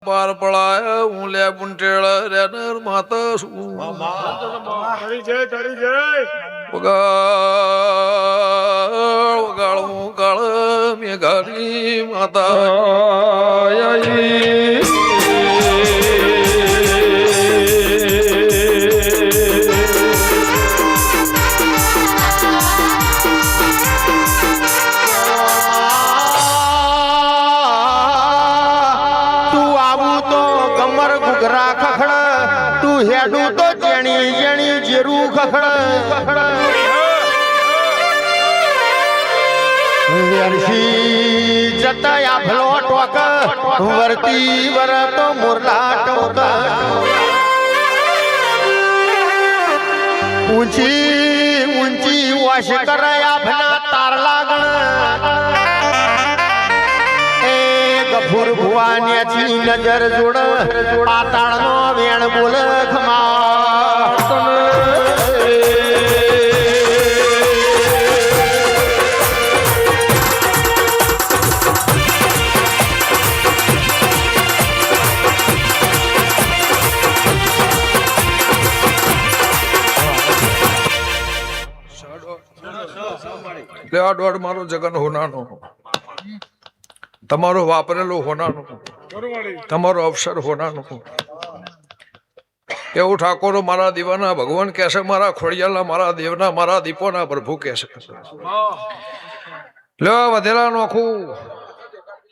પાર પડાય હું લે પુંટેળ રેનર માતા શું વગાળ હું કાળ મેઘારી માતા હેડું તો જેણી જેણી જેરું ખખડ જતા આભલો ટોક વર્તી વરત મોરલા ટોક ઊંચી ઊંચી વાશ કરે આભના તાર લાગણ ગફુર ભુવાન્યાથી નજર જોડ પાતાળનો વેણ બોલ દોડ મારો જગન હોનાનો તમારો વાપરેલો હોનાનો તમારો અવસર હોનાનો એવું ઠાકોરો મારા દીવાના ભગવાન કહેશે મારા ખોડિયાલના મારા દેવના મારા દીપોના પ્રભુ કહેશે લે વધેલા નોખું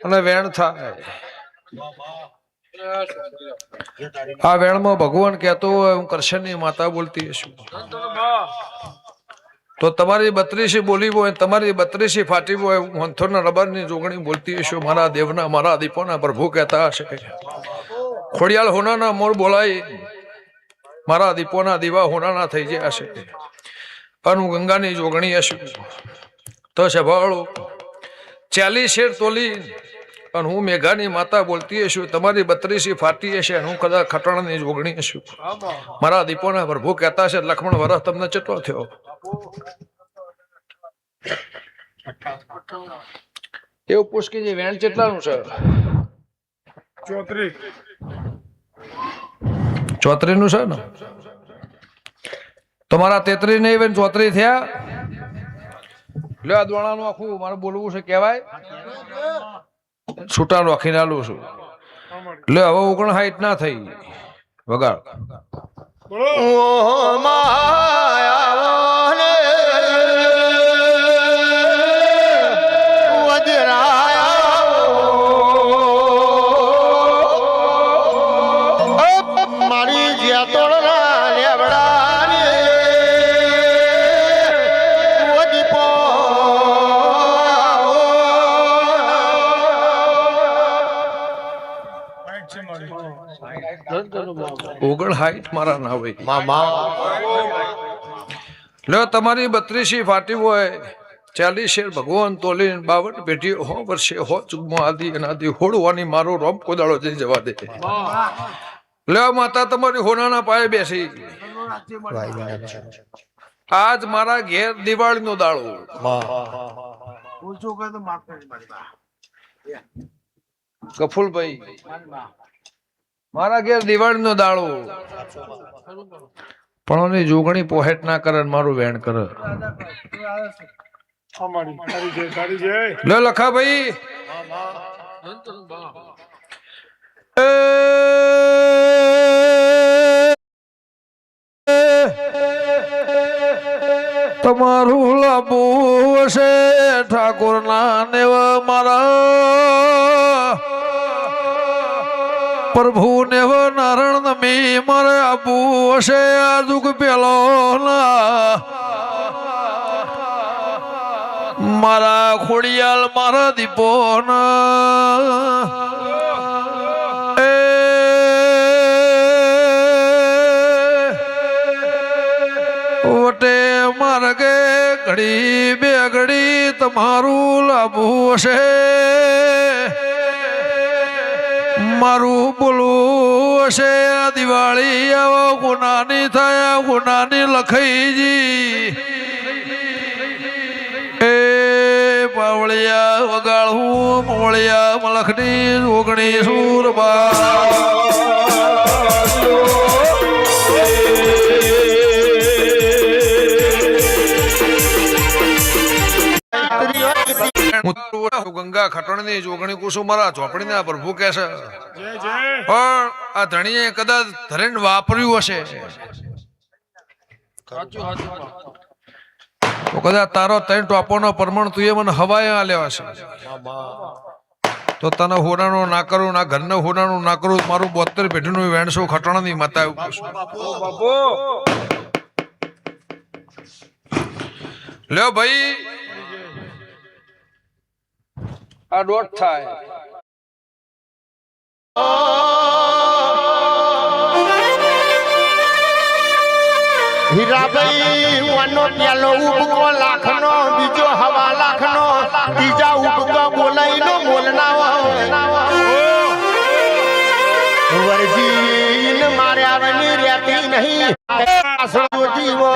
અને વેણ થાય આ વેણમાં ભગવાન કહેતો હોય હું કરશનની માતા બોલતી હશું તો તમારી 32 બોલી હોય તમારી 32 ફાટી હોય મંથોરના રબરની જોગણી બોલતી હશો મારા દેવના મારા દીપોના પ્રભુ કહેતા હશે ખોડિયાલ હોનાના મોર બોલાય મારા દીપોના દીવા હોનાના થઈ ગયા હશે પણ હું ગંગાની જોગણી હશું તો સભાળો 40 શેર તોલી અને હું મેઘાની માતા બોલતી હશું તમારી 32 ફાટી હશે હું કદાચ ખટણની જોગણી હશું મારા દીપોના પ્રભુ કહેતા છે લક્ષ્મણ વરસ તમને ચેટલો થયો એવું પૂછકી જે વેણ કેટલાનું છે 34 નું છે ને તમારા 33 નહીં વેણ 34 થયા લે આ દોણાનું આખું મારે બોલવું છે કહેવાય છૂટા રાખીને આલું છું લે હવે 59 ના થઈ વગાડ ઓગણ હાઈટ મારા ના હોય લે તમારી 32 ફાટી હોય 40 શેર ભગવાન તોલીને 52 પેઢી 100 વર્ષે 100 ચુગમો આદિ અનાદિ હોડવાની મારો રોમ કોદાળો જઈ જવા દે લે માતા તમારી હોનાના પાયે બેસી આજ મારા ઘેર દિવાળી નો દાડો કફુલભાઈ મારા ઘેર દિવાળી નો દાડો પણ જોગણી પોહેટ ના કરે મારું વેણ કરે લે લખા ભાઈ તમારું લાંબુ હશે ઠાકોર ના નેવ મારા પ્રભુ ને નારાયણ નમી મારે આપુ હશે આ દુઃખ પેલો ના મારા ખોડિયાલ મારા દીપો વટે માર્ગે ઘડી બે ઘડી તમારું લાભુ હશે મારું બોલવું હશે દિવાળી આવો ગુનાની થયા ગુનાની લખાઈજી એ વાવળિયા વગાડું મોળિયા મલખની જોગણી સુરબા ગંગા ખટણની જોગણી કુસુમ મારા ચોપડીના પ્રભુ કહે છે પણ આ ધણીએ કદાચ ધરેન વાપર્યું હશે તો કદાચ તારો ત્રણ ટોપોનો પરમાણ તું એ મને હવાએ આલ્યો હશે તો તને હોનાનું ના કરું ના ઘરને હોનાનું ના કરું મારું 72 પેઢીનું વેણસો ખટણની માતા એવું કશું લ્યો ભાઈ આ દોઢ થાય હીરાભાઈ વાનો પેલો ઉબકો લાખનો બીજો હવા લાખનો ત્રીજા ઉબકા બોલાઈનો બોલનાવો વરજીન મારે આવની રહેતી નહીં આસરો જીવો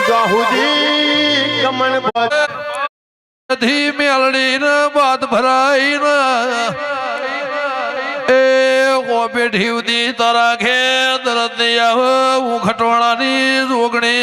ગાહુજી કમણ ધી મેલડી ને બાદ ભરાઈ ને એ બેઠી ઉદી તારા ખેત રતી આવે હું ખટવાણાની જોગણી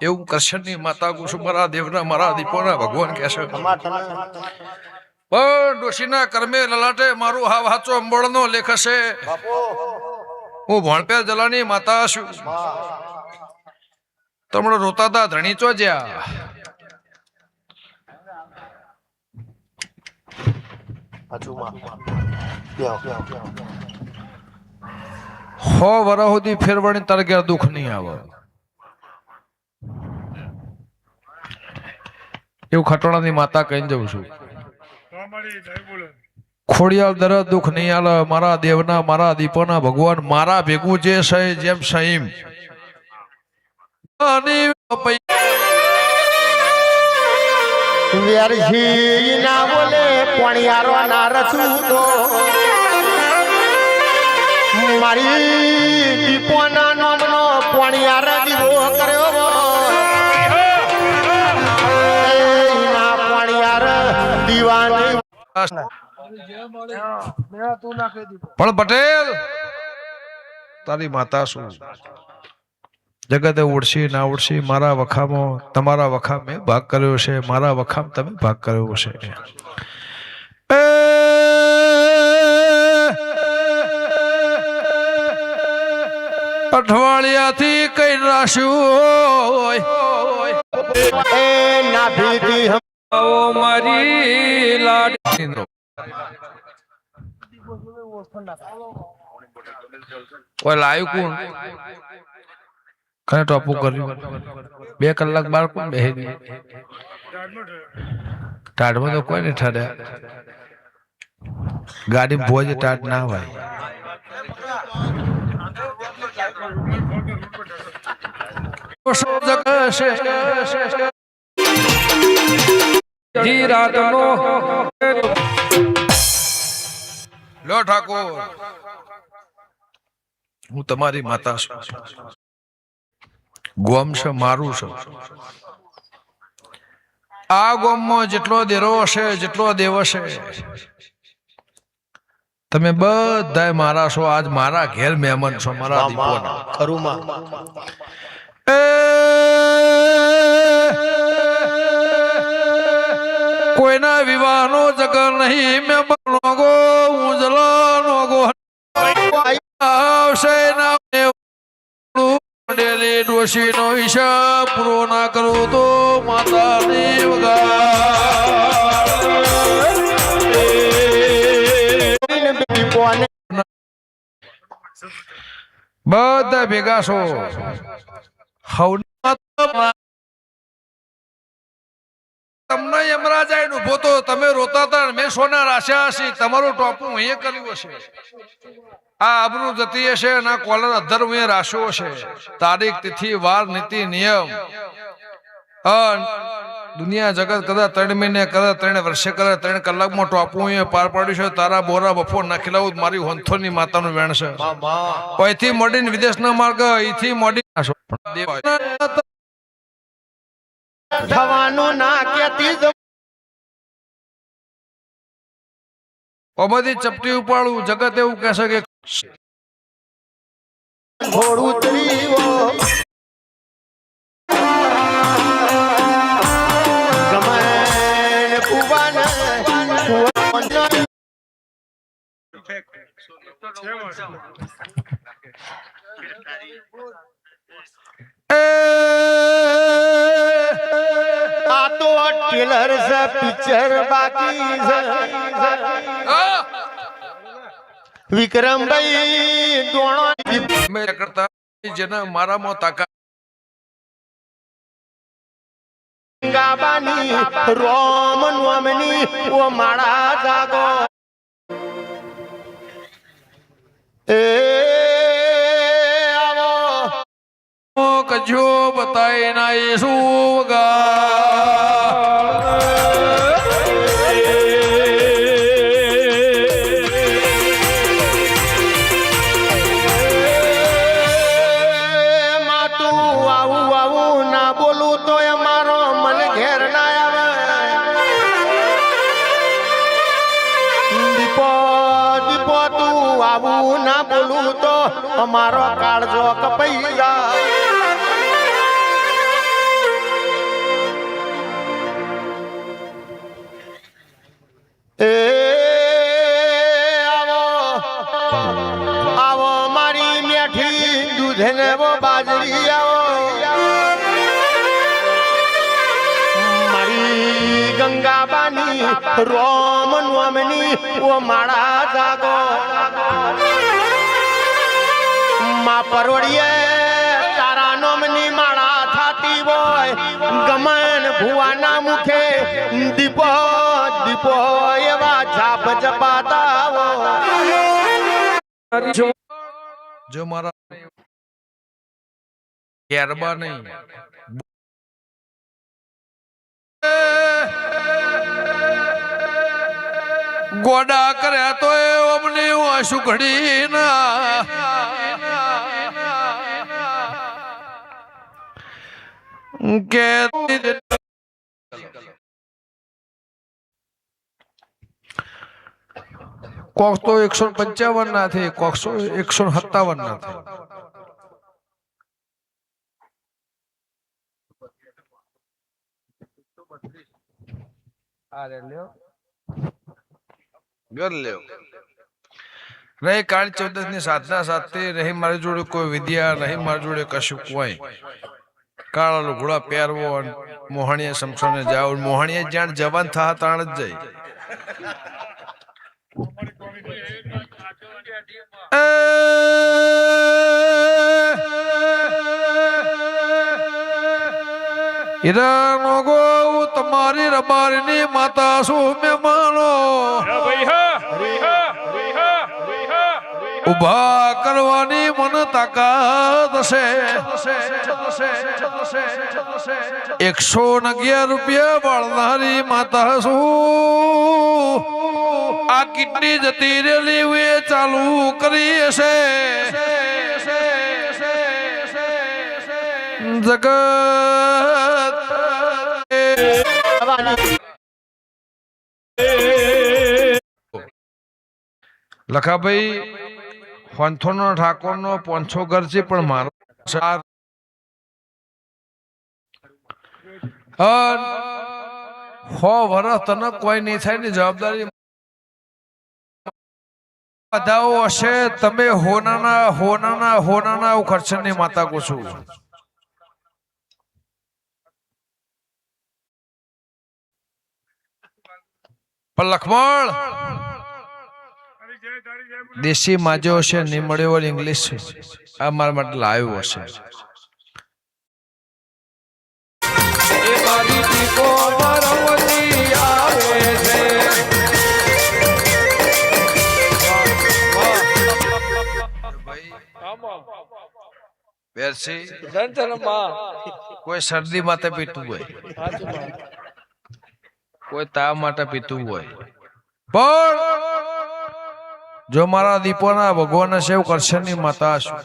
એવું કરશનની માતા કુસુમરા દેવના મારા દીપોના ભગવાન કહે છે પણ ડોશીના કર્મે લલાટે મારું હાવ હાચો અંબળનો લેખ હશે હું ભણપેર જલાની માતા છું તમને રોતા હતા ધણી ચો જ્યા હો વરા સુધી ફેરવણી તારે ક્યારે દુઃખ નહીં આવે એવું ખટોળાની માતા કહીને જઉં છું ખોડિયાલ દરદ દુઃખ નહીં આલે મારા દેવના મારા દીપોના ભગવાન મારા ભેગું જે છે જેમ સહીમ વેરજી ના બોલે પોણિયારો ના રચું તો મારી દીપોના નામનો પોણિયાર દીવો કર્યો ના પોણિયાર દીવાની પણ પટેલ તારી માતા શું જગતે ઉડશી ના ઉડશી મારા વખામાં તમારા વખા મેં ભાગ કર્યો છે મારા વખામ તમે ભાગ કર્યો છે અઠવાડિયાથી કઈ રાખ્યું એ ના ભીતી મારી લાડી ઓય લાયું કોણ કને ટોપું કર્યું 2 કલાક બાર કોણ બેહી ટાઢમાં તો કોઈ નહીં ઠર્યા ગાડી ભોજ ટાઢ ના હોય લો ઠાકોર હું તમારી માતા છું ગોમ છે મારું છે આ ગોમમાં જેટલો દેરો હશે જેટલો દેવ હશે તમે બધા મારા છો આજ મારા ઘેર મહેમાન છો મારા દીપોના ખરુમાં કોઈના વિવાહનો જગ નહીં મહેમાનો ગો ઉજલાનો ગો આવશે ના ડેલી ડોશીનો હિસાબ પૂરો ના કરું તો માતાની બધા ભેગા છો તમને યમરાજ આઈને ઉભો તો તમે રોતા હતા મેં સોના રાશ્યા હશે તમારું ટોપું એ કર્યું હશે આ આબરૂ જતી હશે ના કોલર અધર મેં રાશ્યો હશે તારીખ તિથિ વાર નીતિ નિયમ દુનિયા જગત કદાચ 3 મહિને કદાચ 3 વર્ષે કદાચ 3 કલાકમાં ટોપું એ પાર પાડ્યું છે તારા બોરા બફોર નાખેલાવું મારી હોંથોની માતાનું વેણ છે અહીંથી મોડીને વિદેશના માર્ગ અહીંથી મોડી થવાનું ના કેતી બધી ચપટી ઉપાડું જગત એવું કહેશે કે ઘોડું ત્રીવો ગમે કુવાને આ તો ટેલર છે પિક્ચર બાકી છે વિક્રમભાઈ દોણો મેં કરતા જેના મારામાં તાકાત ગાબાની રોમ નોમની ઓ માળા જાગો એ આવો કજો બતાય ના એ સુગા ના બોલું તો અમારો કાળજો કપાઈ જાય એ આવો આવો મારી મેઠી દૂધ ને બાજરી આવો મારી ગંગાબાની રોમ નોમની ઓ માળા જાગો માં પરોડીએ તારા નોમની માળા થાતી હોય ગમન ભુવાના મુખે દીપો દીપો એવા જાપ જપાતા જો મારા ગેરબા નહીં ગોડા કર્યા તો એ અમને આંસુ ઘડી ના કે કોક તો 155 ના થઈ કોક 157 ના થઈ અરે લ્યો ઘર લ્યો રહી કાળ 14 ની સાધના સાથે રહી મારી જોડે કોઈ વિદ્યા નહીં મારી જોડે કશું કોઈ કાળા લુગડા પહેરવો મોહણીએ સમસોને જાવ મોહણીએ જાણ જવાન થા તાણ જ જાય ઈરાનો ગો તમારી રબારની માતા શું મે માનો ઉભા કરવાની મન તાકાત છે 111 રૂપિયા વાળનારી માતા શું આ કિડની જતી રેલી વે ચાલુ કરી છે જગત લખાભાઈ હોંથોનો ઠાકોરનો પોંછો ઘર છે પણ મારો હો વરસ તને કોઈ નહીં થાય ની જવાબદારી બધાઓ હશે તમે હોનાના ખર્ચની માતા કો છું પણ લખમણ દેશી માજો હશે નહીં મળ્યો ઇંગ્લિશ આ મારા માટે લાવ્યો હશે મારી દીકો મરવતી આવે છે વેરસી કોઈ શરદી માટે પીતું હોય કોઈ તાવ માટે પીતું હોય પણ જો મારા દીપોના ભગવાન સેવ કરશે ની માતા છું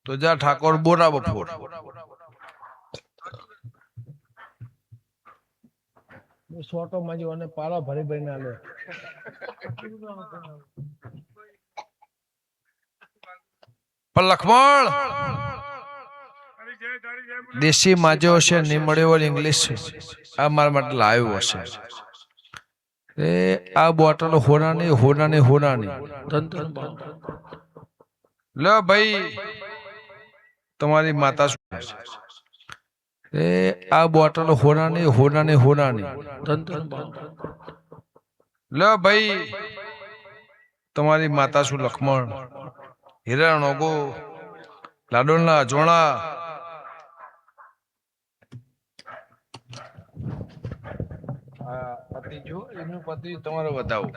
તો જા ઠાકોર બોરા બફોર સોટો માજી અને પારા ભરી ભરી ના લે પણ લખમણ દેશી માજો હશે નહીં મળ્યો હોય ઇંગ્લિશ આ મારા માટે લાવ્યો હશે એ આ બોટલ હોનાની લો ભાઈ તમારી માતા એ આ બોટલ હોનાની લો ભાઈ તમારી માતા શું લખમણ હિરણ ઓગો લાડોલના અજોણા પતિ જો એનું પતિ તમારે બતાવો